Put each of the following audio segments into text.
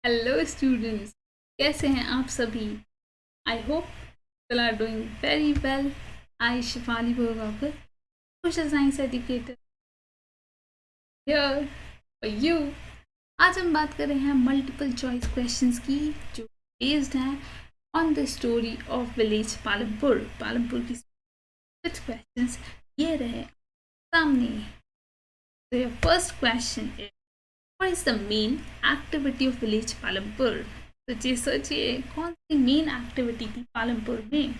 Hello students, कैसे हैं आप सभी। I hope you are doing very well. I Shifali Borgaonkar, social science educator here for you. आज हम बात कर रहे हैं मल्टीपल चॉइस क्वेश्चंस की, जो बेस्ड हैं on the story of village Palampur. Palampur की कुछ क्वेश्चंस ये रहे सामने। So your first question is, what is the main activity of village Palampur? सोचिए कौन सी मेन एक्टिविटी थी पालमपुर में।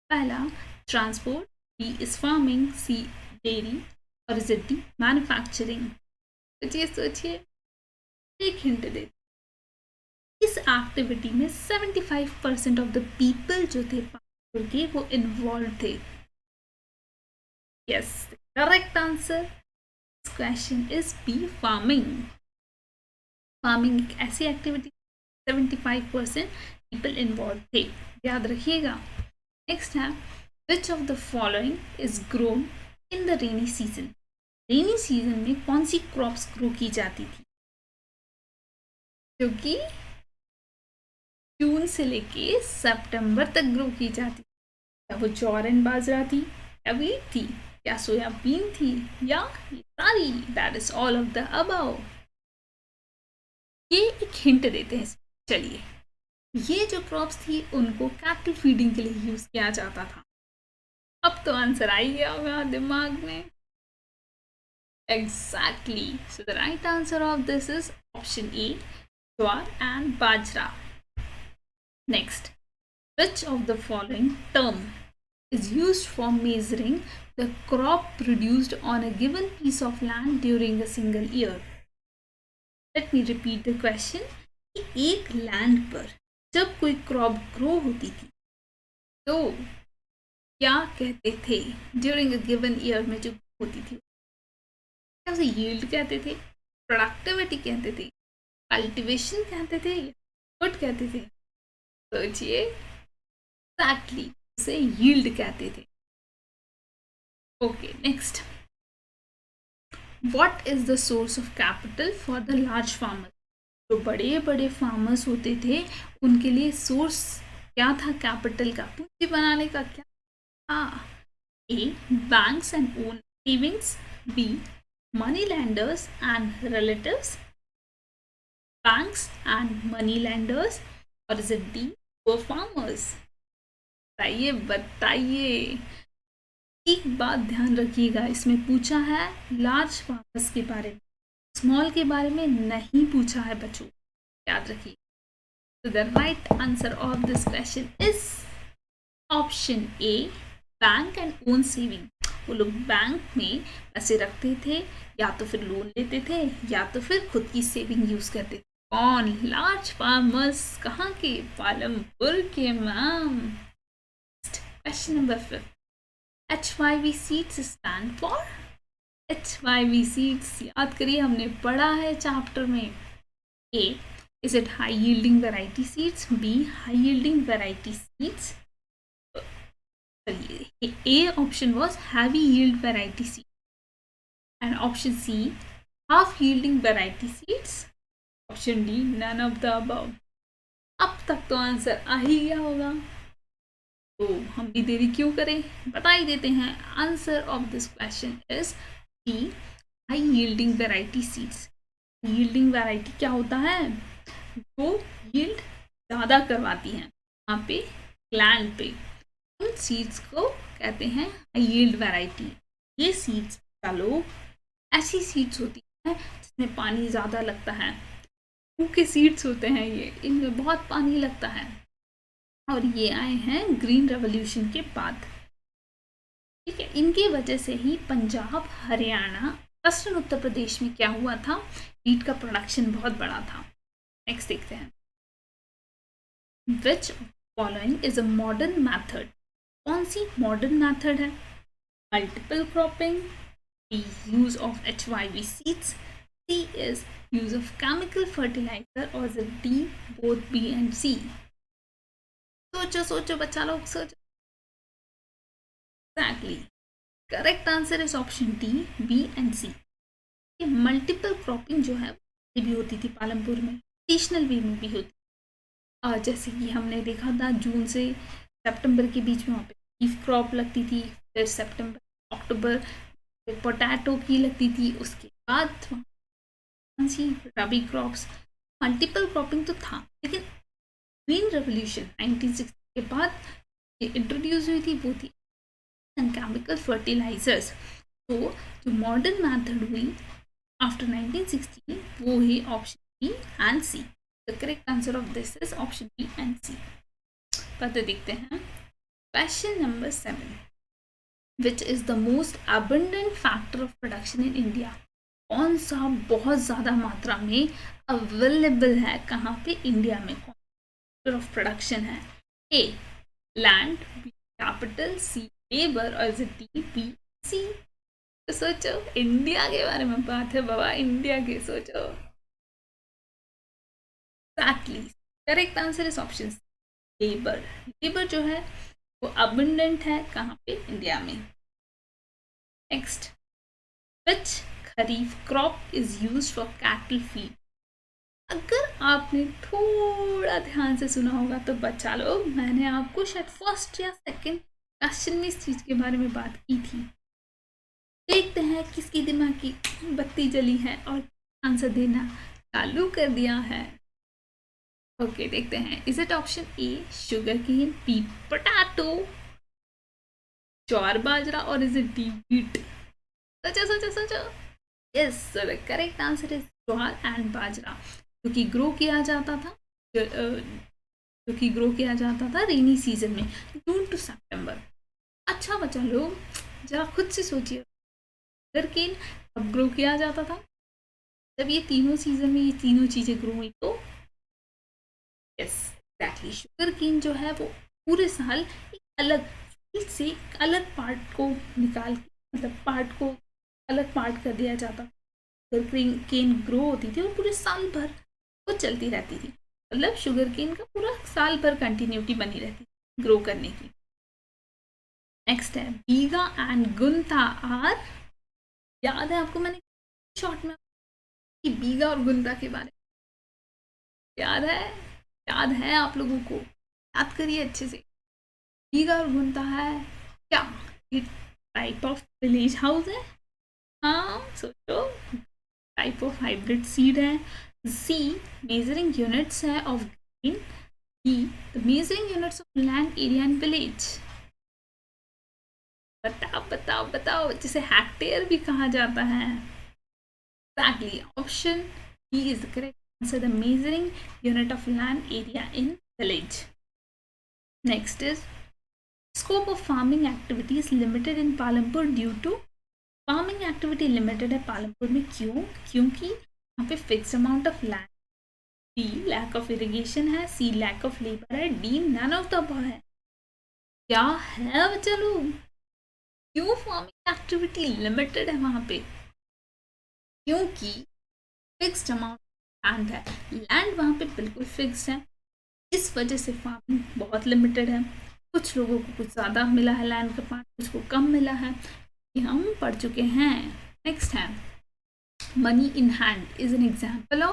पहला transport, B is farming, C dairy और इज डी मैन्युफैक्चरिंग। सोचिए एक हिंट दे। इस एक्टिविटी में 75% ऑफ द पीपल जो थे पालमपुर के वो इन्वॉल्व थे। Yes, correct answer question is B, farming. Farming एक ऐसी एक्टिविटी 75% पीपल इन्वॉल्व थे, याद रखिएगा। नेक्स्ट है, विच of the following is grown in the rainy season. Rainy season में कौन सी क्रॉप्स ग्रो की जाती थी जो कि जून से लेके सितंबर तक ग्रो की जाती थी? क्या वो ज्वार एंड बाजरा थी, या वीट थी, या सोयाबीन थी, या सारी? That is all of the above. ये एक हिंट देते हैं। चलिए, ये जो क्रॉप्स थी उनको कैटल फीडिंग के लिए यूज किया जाता था। अब तो आंसर आ ही गया होगा दिमाग में। Exactly, so the right answer of this is option A, jowar and bajra. Next, which of the following term is used for measuring the crop produced on a given piece of land during a single year? Let me repeat the question. कि एक land पर जब कोई crop grow होती थी तो क्या कहते थे ड्यूरिंग अ गिवन ईयर में जो होती थी? क्या उसे यील्ड कहते थे, प्रोडक्टिविटी कहते थे, कल्टीवेशन कहते थे, गुड कहते थे? सोचिए, एक्जैक्टली उसे यील्ड कहते थे। Okay, next, what is the source of capital for the large farmer? जो बड़े बड़े फार्मर्स होते थे उनके लिए सोर्स क्या था कैपिटल का, पूंजी बनाने का? क्या था? A, banks and own savings, B, money lenders and relatives, banks and money lenders, और is it D, poor farmers? बताइए बताइए। एक बात ध्यान रखिएगा, इसमें पूछा है लार्ज फार्मर्स के बारे में, स्मॉल के बारे में नहीं पूछा है बच्चों, याद रखिए। So the right answer of this question is option A, bank and own saving. वो लोग बैंक में पैसे रखते थे, या तो फिर लोन लेते थे, या तो फिर खुद की सेविंग यूज करते थे। कौन? Large farmers. कहाँ के? पालमपुर के ma'am. Question number 5, HYV seeds stand for? HYV seeds याद करिए, हमने पढ़ा है चैप्टर में। ए, is it high yielding variety seeds, B, high yielding variety seeds? A option was heavy yield variety seeds, and option C, half yielding variety seeds, option D, none of the above। अब तक तो answer आ ही गया होगा, तो हम भी देरी क्यों करें, बता ही देते हैं। Answer of this question is D, high yielding variety seeds. Yielding variety क्या होता है? वो यील्ड ज़्यादा करवाती हैं वहाँ पे लैंड पे, उन सीड्स को कहते हैं हाई यील्ड वेराइटी। ये सीड्स चलो ऐसी सीड्स होती हैं जिसमें पानी ज़्यादा लगता है, सूखे सीड्स होते हैं ये, इनमें बहुत पानी लगता है, और ये आए हैं ग्रीन रेवोल्यूशन के बाद। ठीक है, इनकी वजह से ही पंजाब, हरियाणा, वेस्टर्न उत्तर प्रदेश में क्या हुआ था, वीट का प्रोडक्शन बहुत बड़ा था। नेक्स्ट देखते हैं, which following is a modern method? कौन सी मॉडर्न मैथड है? Multiple cropping, B, use of HYV seeds, C is use of chemical fertiliser, और D, both B and C? सोचो सोचो बच्चा लोग, सोचो। Exactly, correct answer is option D, B and C. ये मल्टीपल क्रॉपिंग जो है भी होती थी पालमपुर में, सीजनल वे में भी होती है। जैसे कि हमने देखा था जून से सितंबर के बीच में वहाँ पे बीफ क्रॉप लगती थी, फिर सितंबर अक्टूबर पोटैटो की लगती थी, उसके बाद सी रबी क्रॉप्स, मल्टीपल क्रॉपिंग तो था, लेकिन ग्रीन रेवोल्यूशन 1960 के बाद इंट्रोड्यूस हुई थी वो थी केमिकल फर्टिलाइजर्स। तो जो मॉडर्न मेथड हुई आफ्टर 1960 वो ही option B and C. The correct answer of this is option B and C. पता देखते हैं question number 7, which is the most abundant factor of production in India. कौन सा बहुत ज़्यादा मात्रा में अवेलेबल है कहाँ पे, इंडिया में कौन फैक्टर ऑफ प्रोडक्शन है? A land, B capital, C labour और डी बी सी। तो सोचो, इंडिया के बारे में बात है बाबा, इंडिया के सोचो। Actually correct answer is option labour. Labour जो है वो अबंडेंट है कहाँ पे, इंडिया में। Next, which kharif crop is used for cattle feed. अगर आपने थोड़ा ध्यान से सुना होगा तो बचा लो, मैंने आपको शायद फर्स्ट या सेकंड क्वेश्चन में इस चीज के बारे में बात की थी। देखते हैं किसकी दिमाग की बत्ती जली है और आंसर देना चालू कर दिया है। ओके, देखते हैं। Is it option A sugar cane, B potato, jowar bajra और इज इट डी व्हीट? सोचो सोचो सोचो। Yes, the correct answer is jowar and bajra, जो कि ग्रो किया जाता था रेनी सीजन में, जून टू सितंबर। अच्छा बच्चा लोग, जरा खुद से सोचिए, शुगर केन कब ग्रो किया जाता था? जब ये तीनों सीजन में ये तीनों चीजें ग्रो हुई तो यस एग्जैक्टली, शुगर केन जो है वो पूरे साल एक अलग फील्ड से एक अलग पार्ट को निकाल के, मतलब पार्ट को अलग पार्ट कर दिया जाता। शुगर केन ग्रो होती थी और पूरे साल भर वो चलती रहती थी, मतलब शुगर केन का पूरा साल भर कंटिन्यूटी बनी रहती थी ग्रो करने की। नेक्स्ट है बीगा एंड गुंता आर। याद है आपको मैंने शॉर्ट में कि बीगा और गुंता के बारे में याद है आप लोगों को? याद करिए अच्छे से। बीगा और गुंता है क्या? एक टाइप ऑफ विलेज हाउस है। हाँ सोचो, टाइप ऑफ हाइब्रिड सीड है। C measuring units है of grain, D the measuring units of land area and village। बताओ जिसे हेक्टेयर भी कहा जाता है। Exactly, option D is the correct answer, the measuring unit of land area in village। Next is scope of farming activity is limited in Palampur due to। farming activity limited है पालमपुर में, क्यों? क्योंकि यहाँ पे fix amount of land, D lack of irrigation है, C lack of labour है, D none of the above है। क्या है चलो, क्यों फार्मिंग एक्टिविटी लिमिटेड है वहां पे? क्योंकि फिक्स्ड अमाउंट लैंड है, लैंड वहां पे बिल्कुल फिक्स्ड है, इस वजह से फार्मिंग बहुत लिमिटेड है। कुछ लोगों को कुछ ज़्यादा मिला है लैंड का पार्ट, कुछ को कम मिला है, ये हम पढ़ चुके हैं। नेक्स्ट है money in hand is an example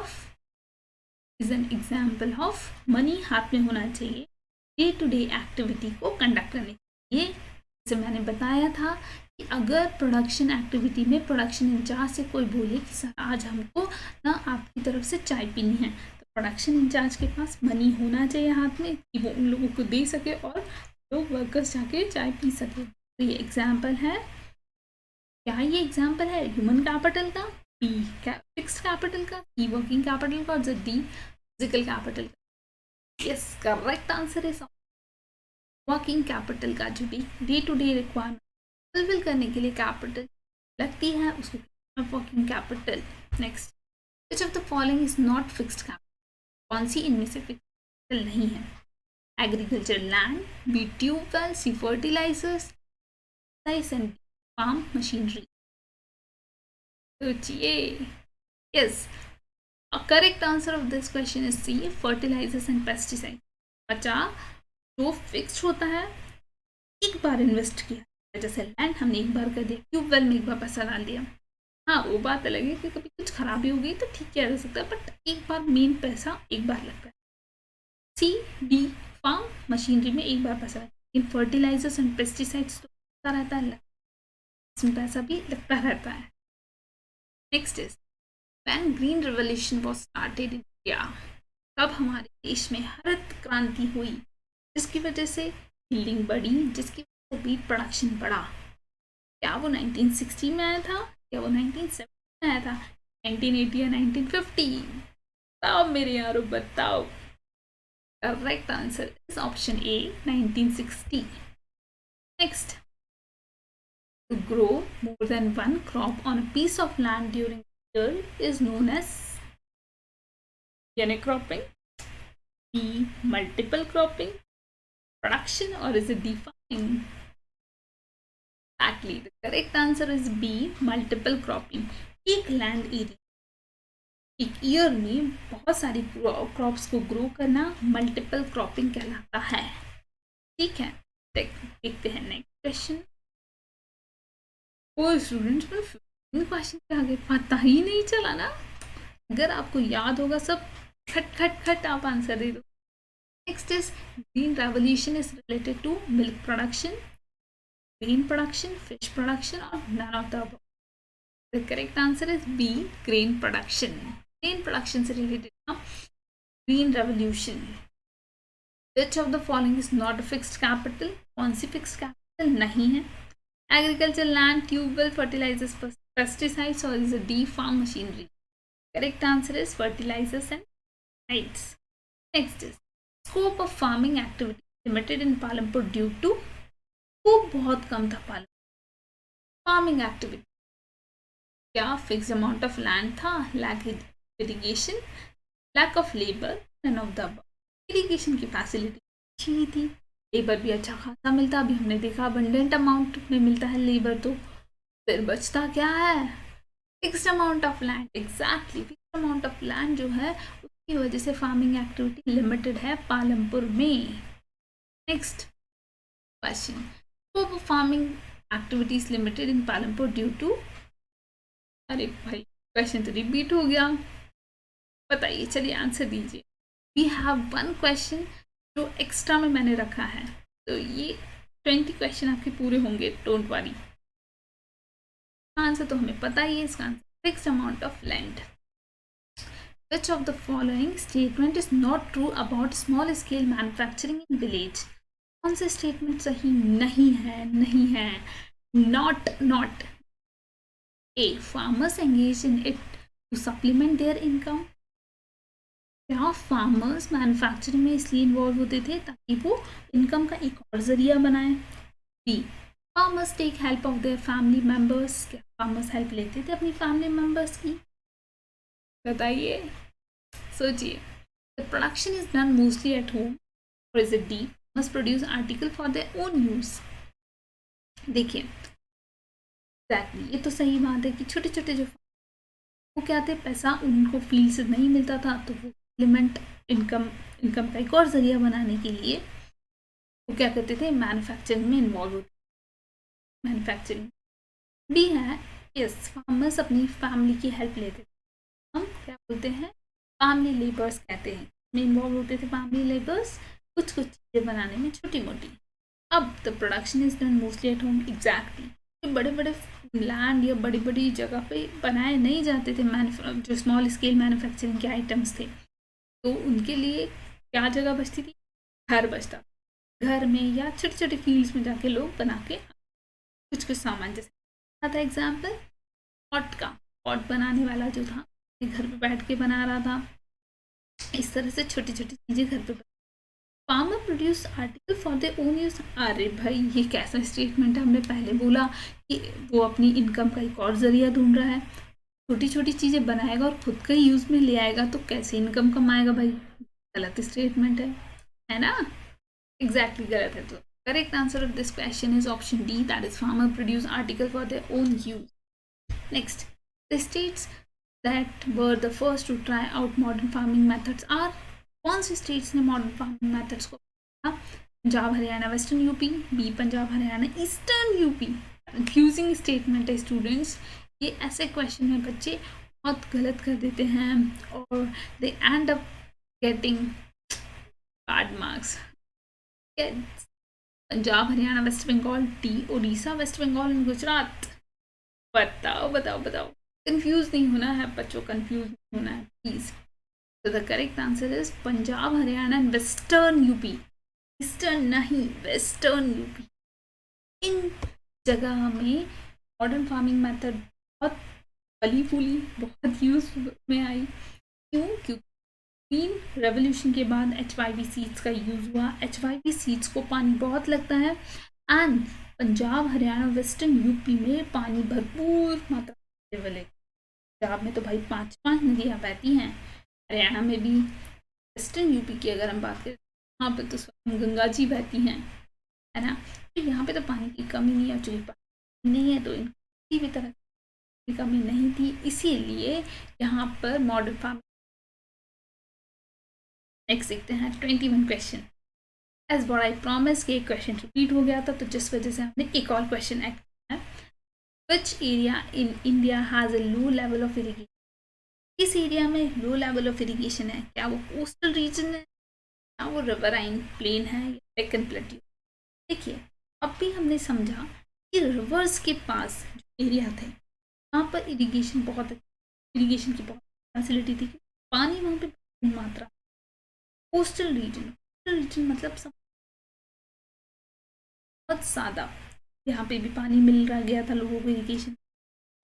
of money हाथ में होना चाहिए डे टू डे एक्टिविटी को कंडक्ट करने के लिए। जैसे मैंने बताया था कि अगर प्रोडक्शन एक्टिविटी में प्रोडक्शन इंचार्ज से कोई बोले कि सर आज हमको ना आपकी तरफ से चाय पीनी है, तो प्रोडक्शन इंचार्ज के पास मनी होना चाहिए हाथ में कि वो उन लोगों को दे सके और लोग वर्कर्स जाके चाय पी सके। तो ये एग्जाम्पल है, क्या ये एग्जाम्पल है ह्यूमन कैपिटल का, बी फिक्स्ड कैपिटल का, सी वर्किंग कैपिटल का और डी फिजिकल कैपिटल का? यस, करेक्ट आंसर है वर्किंग कैपिटल का, जो day to day requirement fulfil करने के लिए कैपिटल लगती है उसको working capital. Next, which of the following is not fixed capital? कौन सी इनमें से फिक्स्ड कैपिटल नहीं है? Agriculture land, B tubewell, C fertilizers and farm machinery. सोचिए। Yes, correct answer of this question is C fertilizers and pesticide. बच्चा, जो fixed होता है एक बार इन्वेस्ट किया, जैसे लैंड हमने एक बार कर दिया, ट्यूबवेल में एक बार पैसा डाल दिया, हाँ, वो बात अलग है कि कभी कुछ खराबी हो गई तो ठीक किया जा सकता है, बट एक बार मेन पैसा एक बार लगता है। सी डी, फार्म मशीनरी में एक बार पैसा लगता है, लेकिन फर्टिलाइजर्स एंड पेस्टिसाइड्स तो लगता रहता है, इसमें पैसा भी लगता रहता है। Next is when green revolution was started in India, कब हमारे देश में हरित क्रांति हुई, जिसकी वजह से यील्डिंग बढ़ी, जिसकी वजह से बीट प्रोडक्शन बढ़ा। क्या वो 1960 में आया था या वो 1970 में आया था, 1980 या 1950? बताओ मेरे यारो, बताओ। Correct answer is option A, 1960। Next, to grow more than one crop on a piece of land during the year is known as organic cropping, B, multiple cropping, production, or is it defarming? Exactly, the correct answer is B, multiple cropping. एक land area, एक year में बहुत सारी crops को grow करना multiple cropping कहलाता है। ठीक है, देखते हैं नेक्स्ट क्वेश्चन। ओ स्टूडेंट्स, पर क्वेश्चन के आगे पता ही नहीं चला ना। अगर आपको याद होगा सब खट खट खट आप आंसर दे दो। Next is green revolution is related to milk production, grain production, fish production, or none of the above? The correct answer is B, grain production. Grain production से related ना green revolution. Which of the following is not a fixed capital? कौन सी fixed capital नहीं है? Agriculture, land, tubewell, fertilizers, pesticides, or is it D, farm machinery? Correct answer is fertilizers and pesticides. Next is scope of farming activity limited in Palampur due to, वो बहुत कम था पालन farming activity. क्या fix amount of land था, lack irrigation, lack of labour, none of the above. Irrigation की facility अच्छी थी, लेबर भी अच्छा खासा मिलता, अभी हमने देखा अबंडेंट अमाउंट में मिलता है लेबर, तो फिर बचता क्या है, fixed amount of land. Exactly, fixed amount of land जो है उसकी वजह से फार्मिंग एक्टिविटी लिमिटेड है पालमपुर में। Next question, scope of farming activities limited in Palampur due to, अरे भाई क्वेश्चन तो रिपीट हो गया, बताइए, चलिए आंसर दीजिए। वी हैव वन क्वेश्चन जो एक्स्ट्रा में मैंने रखा है, तो ये 20 क्वेश्चन आपके पूरे होंगे, डोंट वरी। आंसर तो हमें पता ही है, इसका answer fixed amount of land. Which of the following statement is not true about small scale manufacturing in village? कौन सा स्टेटमेंट सही नहीं है? Not A, farmers engage in it to supplement their income. क्या फार्मर्स मैन्युफैक्चरिंग में इसलिए involve होते थे ताकि वो इनकम का एक और जरिया बनाए। B, farmers take help of their family members. क्या फार्मर्स हेल्प लेते थे अपनी फैमिली मेंबर्स की? बताइए, सोचिए। The production is done mostly at home, और is it D, must produce article for their own use? देखिए exactly, ये तो सही बात है कि छोटे छोटे जो वो क्या थे, पैसा उनको फील्ड से नहीं मिलता था, तो वो सप्लीमेंट इनकम का एक और जरिया बनाने के लिए वो क्या करते थे, मैन्युफैक्चरिंग में इन्वॉल्व होते। मैन्युफैक्चरिंग भी है, यस, फार्मर्स अपनी फैमिली की हेल्प लेते थे, हम क्या बोलते हैं, फैमिली लेबर्स कहते हैं, में इन्वॉल्व होते थे फैमिली लेबर्स कुछ चीज़ें बनाने में छोटी मोटी। अब the production is done mostly at home. Exactly, बड़े बड़े लैंड या बड़ी बड़ी जगह पे बनाए नहीं जाते थे जो स्मॉल स्केल मैन्युफैक्चरिंग के आइटम्स थे, तो उनके लिए क्या जगह बचती थी, घर बचता, घर में या छोटे छोटे फील्ड्स में जाके लोग बना के कुछ सामान, जैसे था एग्जाम्पल पॉट बनाने वाला जो था घर पे बैठ के बना रहा था, इस तरह से छोटी छोटी चीज़ें घर पे। Farmer produce article for their own use. अरे भाई, ये कैसा स्टेटमेंट है, हमने पहले बोला कि वो अपनी इनकम का एक और जरिया ढूंढ रहा है, छोटी छोटी चीज़ें बनाएगा और खुद का यूज़ में ले आएगा, तो कैसे इनकम कमाएगा भाई? गलत स्टेटमेंट है ना? एग्जैक्टली गलत है। तो correct answer of this question is option D, that is farmer produce article for their own use. Next, the states that were the first to try out modern farming methods are. कौन से states ने modern farming methods को? Punjab Haryana western UP, B Punjab Haryana eastern UP. Confusing statement है students, ये ऐसे question में बच्चे बहुत गलत कर देते हैं और they end up getting bad marks. Punjab, Haryana, West Bengal, Orissa, West Bengal and Gujarat. बताओ बताओ बताओ, कंफ्यूज नहीं होना है बच्चों, कंफ्यूज नहीं होना है प्लीज। तो the correct answer is Punjab, Haryana and western UP. Eastern नहीं, वेस्टर्न यूपी। इन जगह में मॉडर्न फार्मिंग मेथड बहुत फली फूली, बहुत यूज में आई। क्यों? क्योंकि ग्रीन रेवोल्यूशन के बाद HYV सीड्स का यूज हुआ। HYV सीड्स को पानी बहुत लगता है and Punjab, Haryana, western UP में पानी भरपूर मात्रा में अवेलेबल है। पंजाब में तो भाई 5 नदियाँ बहती हैं, हरियाणा में भी। वेस्टर्न यूपी की अगर हम बात करें वहाँ पे तो स्वयं गंगा जी बहती हैं, है ना। तो यहाँ पे तो पानी की कमी नहीं है, चूँकि पानी नहीं है तो किसी भी तरह की कमी नहीं थी, इसीलिए यहाँ पर मॉडर्न फार्मिंग। नेक्स्ट देखते हैं 21 question. As what I promise कि एक क्वेश्चन रिपीट हो गया था, तो जिस वजह से हमने एक और क्वेश्चन ऐड किया है। Which area in India has a low level of irrigation? किस एरिया में लो लेवल ऑफ इरीगेशन है? क्या वो कोस्टल रीजन है, क्या वो रिवराइन प्लेन है, या डेक्कन प्लेट्यू? देखिए, अब भी हमने समझा कि रिवर्स के पास जो एरिया थे वहाँ पर इरीगेशन इरीगेशन की बहुत फैसिलिटी थी, पानी वहाँ पे मात्रा। कोस्टल रीजन मतलब सब बहुत ज़्यादा, यहाँ पे भी पानी मिल रहा गया था लोगों को इरीगेशन।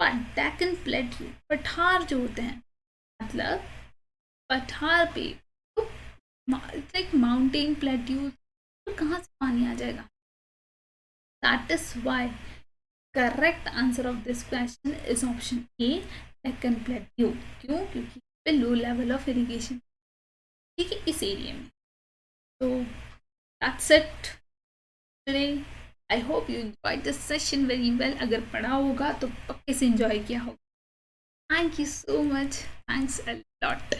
बट डेक्कन प्लेट्यू, पठार जो होते हैं, मतलब पठार पे तो लाइक माउंटेन प्लेट्यू, तो कहाँ से पानी आ जाएगा? That is why correct answer of this question is option A, Deccan plateau. क्यों? क्योंकि पे लो लेवल ऑफ इरीगेशन, ठीक है, इस एरिया में। तो that's it today. I hope you enjoy this session very well. अगर पढ़ा होगा तो पक्के से एंजॉय किया होगा। Thank you so much, thanks a lot.